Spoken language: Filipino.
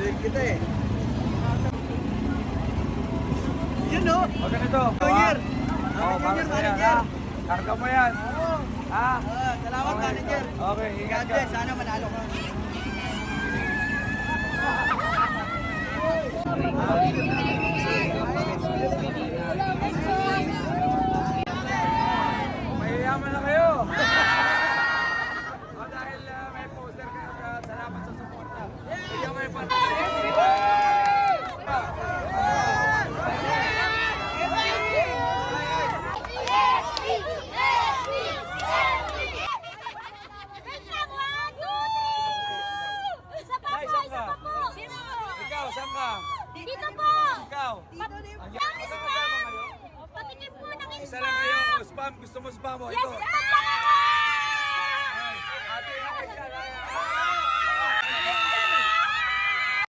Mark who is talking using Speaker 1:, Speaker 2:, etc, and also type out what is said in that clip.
Speaker 1: Tuwid kita eh. Yun no?
Speaker 2: O ganito.
Speaker 1: Junior!
Speaker 2: Oo, para
Speaker 1: Junior,
Speaker 2: sa yan,
Speaker 1: manager!
Speaker 2: ha? Karga mo yan.
Speaker 1: Oo.
Speaker 2: Ha?
Speaker 1: Salamat,
Speaker 2: Okay,
Speaker 1: manager.
Speaker 2: okay, ingat
Speaker 1: God
Speaker 2: ka.
Speaker 1: bless, sana manalo ka.
Speaker 2: Mayayaman na kayo. O dahil may poster kayo, salamat sa suporta. Bigyan mo yung Ikaw, saan ka?
Speaker 3: Dito po!
Speaker 2: Ikaw?
Speaker 3: Yung spam! Patikim po ng
Speaker 2: Isa lang kayo. O, spam. Gusto mo spam mo?
Speaker 3: Yes,
Speaker 2: Ito.
Speaker 3: spam lang ako!
Speaker 2: Ate, okay ka.